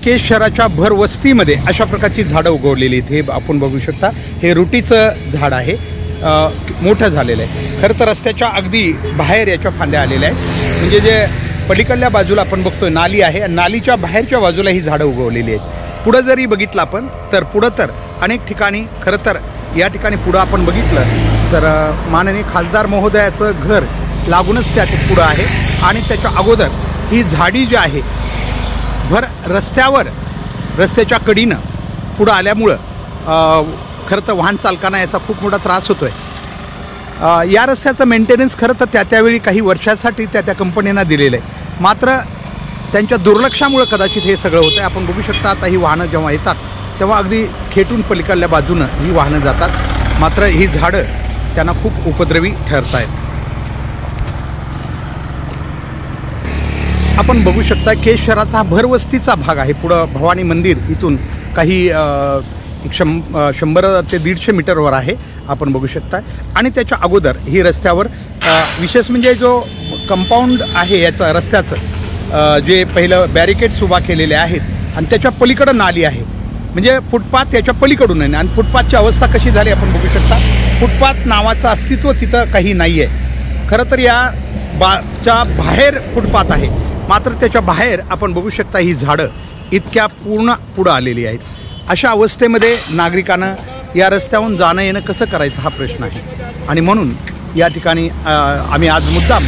केश शहराच्या भरवस्तीमध्ये अशा प्रकारची झाडं उगवलेली आहेत। हे आपण बघू शकता, हे रुटीचं झाड आहे, मोठं झालेलं आहे। खरं तर रस्त्याच्या अगदी बाहेर याच्या फांद्या आलेल्या आहेत, म्हणजे जे पलीकडल्या बाजूला आपण बघतोय नाली आहे, नालीच्या बाहेरच्या बाजूला ही झाडं उगवलेली आहेत। पुढं जरी बघितलं आपण तर पुढं तर अनेक ठिकाणी, खरं तर या ठिकाणी पुढं आपण बघितलं तर माननीय खासदार महोदयाचं घर लागूनच त्या पुढं आहे आणि त्याच्या अगोदर ही झाडी जी आहे भर रस्त्यावर, रस्त्याच्या कडीनं पुढं आल्यामुळं खरं तर वाहन चालकांना याचा खूप मोठा त्रास होतो आहे। या रस्त्याचं मेंटेनन्स खरं तर त्यावेळी काही वर्षासाठी त्या कंपनींना दिलेलं आहे, मात्र त्यांच्या दुर्लक्षामुळे कदाचित हे सगळं होतं आहे। आपण बघू शकता आता ही वाहनं जेव्हा येतात तेव्हा अगदी खेटून पलीकडल्या बाजूनं ही वाहनं जातात, मात्र ही झाडं त्यांना खूप उपद्रवी ठरत आहेत। आपण बघू शकता केश शहराचा हा भरवस्तीचा भाग आहे। पुढं भवानी मंदिर इथून काही 100 ते 150 मीटरवर आहे, आपण बघू शकता। आणि त्याच्या अगोदर ही रस्त्यावर विशेष म्हणजे जो कंपाऊंड आहे याचं रस्त्याचं जे पहिलं बॅरिकेड्स उभा केलेले आहेत आणि त्याच्या पलीकडं नाली आहे, म्हणजे फुटपाथ याच्या पलीकडून आहे। आणि फुटपाथची अवस्था कशी झाली आपण बघू शकता, फुटपाथ नावाचं अस्तित्वच इथं काही नाही आहे। खरं तर या च्या बाहेर फुटपाथ आहे, मात्र त्याच्या बाहेर आपण बघू शकता ही झाडं इतक्या पूर्ण पुढं आलेली आहेत। अशा अवस्थेमध्ये नागरिकांना या रस्त्यावरून जाणं येणं कसं करायचं हा प्रश्न आहे। आणि म्हणून या ठिकाणी आम्ही आज मुद्दाम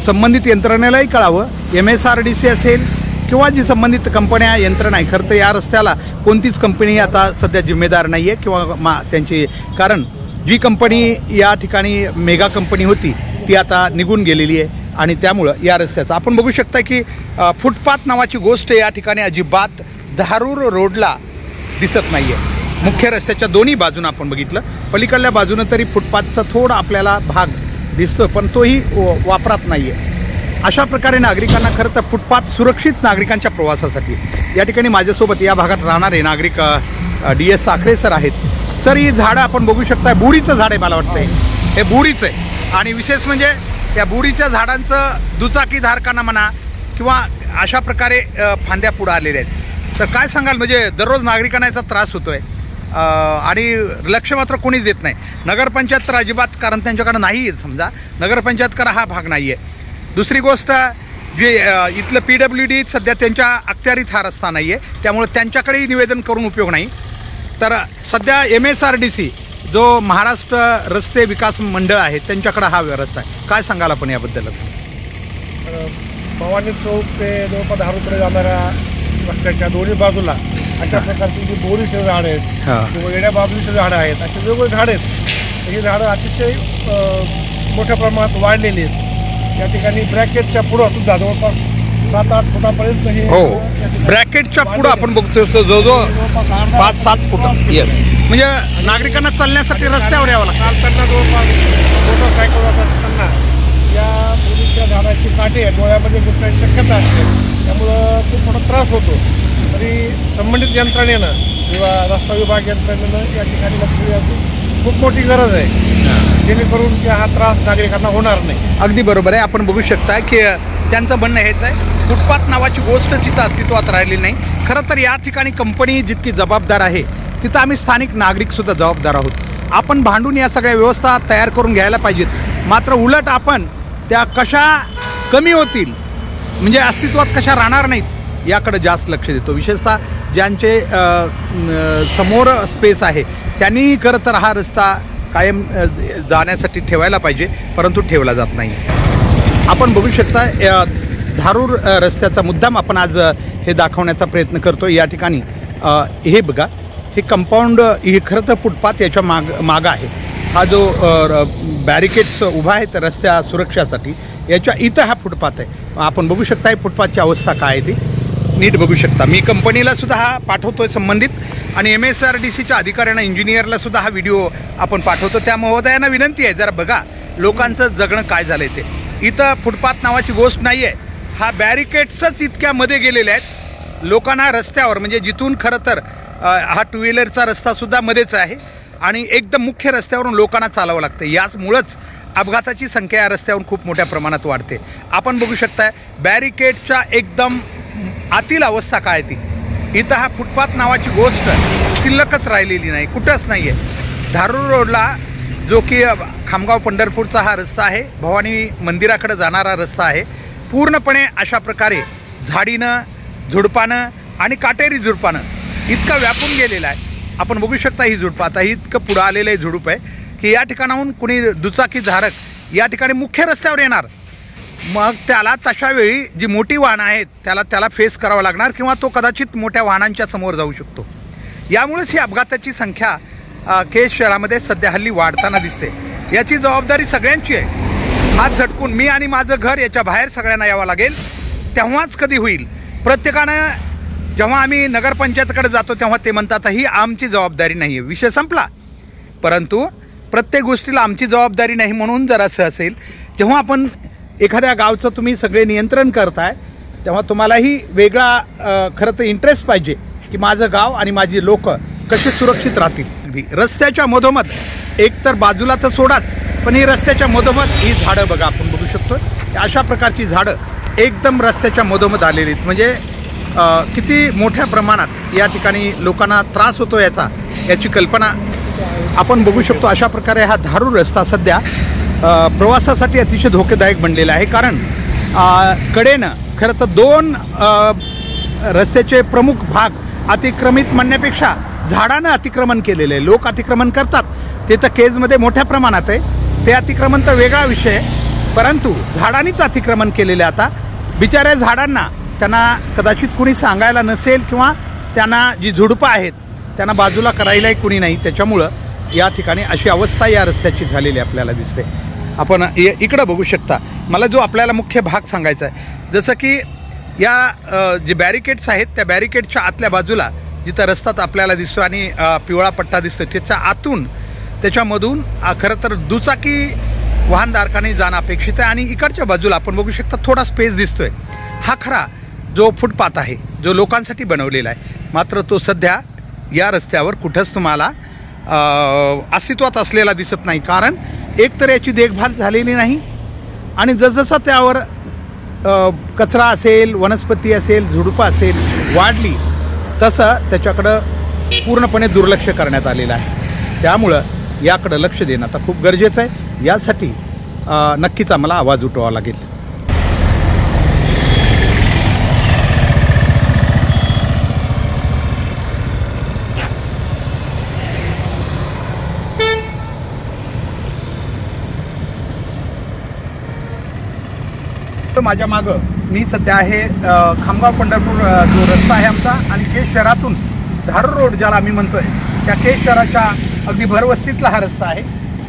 संबंधित यंत्रणेलाही कळावं, MSRDC असेल किंवा जी संबंधित कंपन्या यंत्रणा आहे, खरं तर या रस्त्याला कोणतीच कंपनी आता सध्या जिम्मेदार नाही आहे किंवा त्यांची, कारण जी कंपनी या ठिकाणी मेगा कंपनी होती ती आता निघून गेलेली आहे आणि त्यामुळं या रस्त्याचं आपण बघू शकता की फुटपाथ नावाची गोष्ट या ठिकाणी अजिबात धारूर रोडला दिसत नाही आहे। मुख्य रस्त्याच्या दोन्ही बाजूनं आपण बघितलं, पलीकडल्या बाजूनं तरी फुटपाथचा थोडा आपल्याला भाग दिसतो, पण तोही वापरात नाही आहे। अशा प्रकारे नागरिकांना खरं तर फुटपाथ सुरक्षित नागरिकांच्या प्रवासासाठी या ठिकाणी माझ्यासोबत या भागात राहणारे नागरिक DS साखरे सर आहेत। सर, ही झाडं आपण बघू शकता, बोरीचं झाड आहे, मला वाटतं हे बोरीचं आहे। आणि विशेष म्हणजे त्या बोरीच्या झाडांचं दुचाकीधारकांना म्हणा किंवा अशा प्रकारे फांद्या पुढं आलेल्या आहेत। तर काय सांगाल, म्हणजे दररोज नागरिकांना याचा त्रास होतो आहे आणि लक्ष मात्र कोणीच देत नाही। नगरपंचायत तर अजिबात, कारण त्यांच्याकडं नाही आहे, समजा नगरपंचायतकडं हा भाग नाही आहे। दुसरी गोष्ट, जे इथलं PWD सध्या त्यांच्या अखत्यारीत हा रस्ता नाही आहे, त्यामुळे त्यांच्याकडेही निवेदन करून उपयोग नाही। तर सध्या MSRDC जो महाराष्ट्र रस्ते विकास मंडळ आहे त्यांच्याकडे हा रस्ता आहे, काय सांगाल आपण याबद्दलच? भवानी चौक ते जवळपास धारूरकडे जाणाऱ्या रस्त्याच्या दोन्ही बाजूला अशा प्रकारची जी बोरीचे झाडं आहेत किंवा येड्या बाजूचे झाडं आहेत, असे वेगवेगळे झाडं आहेत। ही झाडं अतिशय मोठ्या प्रमाणात वाढलेली आहेत। या ठिकाणी ब्रॅकेटच्या पुढं सुद्धा जवळपास 7-8 फुटापर्यंत हे, हो, ब्रॅकेटच्या पुढं आपण बघतोय जवळजवळ 5-7 फूट, येस, म्हणजे नागरिकांना चालण्यासाठी रस्त्यावर यावं लागतं। चालताना जवळपास मोटरसायकल असताना या बोरीच्या झाडाची काटे डोळ्यामध्ये घुसण्याची शक्यता असते, त्यामुळं खूप मोठा त्रास होतो। तरी संबंधित यंत्रणेनं किंवा रस्ता विभाग यंत्रणेनं या ठिकाणी लक्ष द्यायची खूप मोठी गरज आहे, जेणेकरून की हा त्रास नागरिकांना होणार नाही। अगदी बरोबर आहे, आपण बघू शकता की त्यांचं म्हणणं हेच आहे, फुटपाथ नावाची गोष्ट तिथं अस्तित्वात राहिलेली नाही। खरं तर या ठिकाणी कंपनी जितकी जबाबदार आहे तिथं आम्ही स्थानिक नागरिकसुद्धा जबाबदार आहोत। आपण भांडून या सगळ्या व्यवस्था तयार करून घ्यायला पाहिजेत, मात्र उलट आपण त्या कशा कमी होतील, म्हणजे अस्तित्वात कशा राहणार नाहीत याकडे जास्त लक्ष देतो। विशेषतः ज्यांचे समोर स्पेस आहे त्यांनी खरं तर हा रस्ता कायम जाण्यासाठी ठेवायला पाहिजे, परंतु ठेवला जात नाही। आपण बघू शकता धारूर रस्त्याचा मुद्दाम आपण आज हे दाखवण्याचा प्रयत्न करतो। या ठिकाणी हे बघा, हे कंपाऊंड, हे खरं तर फुटपाथ याच्या मागं आहे। हा जो बॅरिकेड्स उभा आहे तर रस्त्या सुरक्षासाठी, याच्या इथं हा फुटपाथ आहे। आपण बघू शकता ही फुटपाथची अवस्था काय आहे ती नीट बघू शकता। मी कंपनीला सुद्धा हा पाठवतोय संबंधित, आणि MSRDCच्या अधिकाऱ्यांना, इंजिनियरला सुद्धा हा व्हिडिओ आपण पाठवतो। त्या महोदयांना विनंती आहे, जरा बघा लोकांचं जगणं काय झालंय ते। इथं फुटपाथ नावाची गोष्ट नाही आहे, हा बॅरिकेड्सच इतक्या मध्ये गेलेले आहेत। लोकांना रस्त्यावर, म्हणजे जिथून खरं तर हा 2 व्हीलरचा रस्तासुद्धा मध्येच आहे आणि एकदम मुख्य रस्त्यावरून लोकांना चालावं लागतं। याचमुळंच अपघाताची संख्या या रस्त्यावरून खूप मोठ्या प्रमाणात वाढते। आपण बघू शकता बॅरिकेडच्या एकदम आतील अवस्था काय ती, इथं हा फुटपाथ नावाची गोष्ट शिल्लकच राहिलेली नाही, कुठंच नाही आहे. धारूर रोडला जो की खामगाव पंढरपूरचा हा रस्ता आहे, भवानी मंदिराकडे जाणारा रस्ता आहे, पूर्णपणे अशा प्रकारे झाडीनं, झुडपानं आणि काटेरी झुडपानं इतका व्यापून गेलेला आहे. आपण बघू शकता ही झुडपं, आता ही इतकं पुढं आलेलं आहे झुडूप आहे की या ठिकाणाहून कुणी दुचाकी धारक या ठिकाणी मुख्य रस्त्यावर येणार, मग त्याला तशा वेळी जी मोठी वाहनं आहेत त्याला फेस करावं लागणार किंवा तो कदाचित मोठ्या वाहनांच्या समोर जाऊ शकतो. यामुळेच ही अपघाताची संख्या केज शहरामध्ये सध्या हल्ली वाढताना दिसते. याची जबाबदारी सगळ्यांची आहे. हात झटकून मी आणि माझं घर याच्या बाहेर सगळ्यांना यावं लागेल, तेव्हाच कधी होईल. प्रत्येकानं जेव्हा आम्ही नगरपंचायतीकडे जातो तेव्हा ते म्हणतात ही आमची जबाबदारी नाही आहे, विषय संपला. परंतु प्रत्येक गोष्टीला आमची जबाबदारी नाही म्हणून जर असं असेल, जेव्हा आपण एखाद्या गावचं तुम्ही सगळे नियंत्रण करताय तेव्हा तुम्हालाही वेगळा खरं तर इंटरेस्ट पाहिजे की माझं गाव आणि माझी लोक कसे सुरक्षित राहतील. रस्त्याच्या मधोमध एकतर बाजूला तर सोडाच, पण ही रस्त्याच्या मधोमध ही झाडं बघा, आपण बघू शकतो अशा प्रकारची झाडं एकदम रस्त्याच्या मधोमध आलेली आहेत. म्हणजे किती मोठ्या प्रमाणात या ठिकाणी लोकांना त्रास होतो याची कल्पना आपण बघू शकतो. अशा प्रकारे हा धारूर रस्ता सध्या प्रवासासाठी अतिशय धोकेदायक बनलेला आहे. कारण कडेनं खरं तर 2 रस्त्याचे प्रमुख भाग अतिक्रमित म्हणण्यापेक्षा झाडानं अतिक्रमण केलेलं आहे. लोक अतिक्रमण करतात ते तर केजमध्ये मोठ्या प्रमाणात आहे, ते अतिक्रमण तर वेगळा विषय आहे, परंतु झाडांनीच अतिक्रमण केलेलं आहे. आता बिचाऱ्या झाडांना त्यांना कदाचित कुणी सांगायला नसेल किंवा त्यांना जी झुडपं आहेत त्यांना बाजूला करायलाही कुणी नाही, त्याच्यामुळं या ठिकाणी अशी अवस्था या रस्त्याची झालेली आपल्याला दिसते. आपण इकडं बघू शकता. मला जो आपल्याला मुख्य भाग सांगायचा आहे, जसं की या जे बॅरिकेड्स आहेत त्या बॅरिकेडच्या आतल्या बाजूला जिथं रस्त्यात आपल्याला दिसतो आणि पिवळा पट्टा दिसतो त्याच्या आतून त्याच्यामधून खरं तर दुचाकी वाहनधारकांनी जाणं अपेक्षित आहे. आणि इकडच्या बाजूला आपण बघू शकता थोडा स्पेस दिसतोय. हा खरा जो फुटपाथ आहे जो लोकांसाठी बनवलेला आहे, मात्र तो सध्या या रस्त्यावर कुठंच तुम्हाला अस्तित्वात असलेला दिसत नाही. कारण एकतर याची देखभाल झालेली नाही आणि जसजसा त्यावर कचरा असेल, वनस्पती असेल, झुडपं असेल वाढली तसं त्याच्याकडं पूर्णपणे दुर्लक्ष करण्यात आलेलं आहे. त्यामुळं याकडं लक्ष देणं आता खूप गरजेचं आहे. यासाठी नक्कीच आम्हाला आवाज उठवावा लागेल. माझ्या मागं मी सध्या आहे खामगाव पंढरपूर जो रस्ता आहे आमचा आणि केज शहरातून धारूर रोड ज्याला आम्ही म्हणतोय त्या केज शहराच्या अगदी भरवस्तीतला हा रस्ता आहे.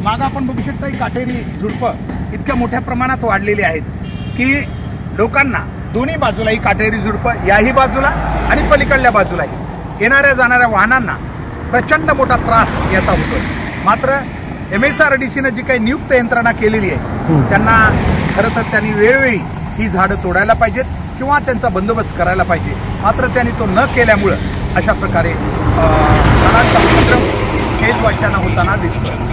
मागं आपण बघू शकता ही काटेरी झुडपं इतक्या मोठ्या प्रमाणात वाढलेली आहेत की लोकांना दोन्ही बाजूला ही काटेरी झुडपं याही बाजूला आणि पलीकडल्या बाजूलाही येणाऱ्या जाणाऱ्या वाहनांना प्रचंड मोठा त्रास याचा होतोय. मात्र MSRDCनं जी काही नियुक्त यंत्रणा केलेली आहे त्यांना खरं तर त्यांनी वेळोवेळी ही झाडं तोडायला पाहिजेत किंवा त्यांचा बंदोबस्त करायला पाहिजे. मात्र त्यांनी तो न केल्यामुळं अशा प्रकारे झाडांचा उपद्रव केजवाशांना होताना दिसतो.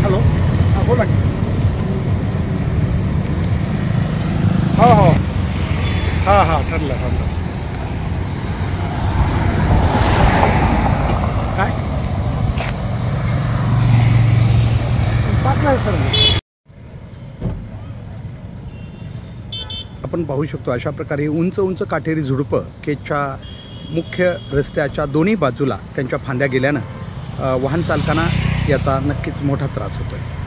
हॅलो, हां बोला. हो हो, हां ठरलं. काय आपण पाहू शकतो अशा प्रकारे उंच उंच काटेरी झुडपं केजच्या मुख्य रस्त्याच्या दोन्ही बाजूला त्यांच्या फांद्या गेल्यानं वाहन चालकांना याचा नक्कीच मोठा त्रास होतो आहे.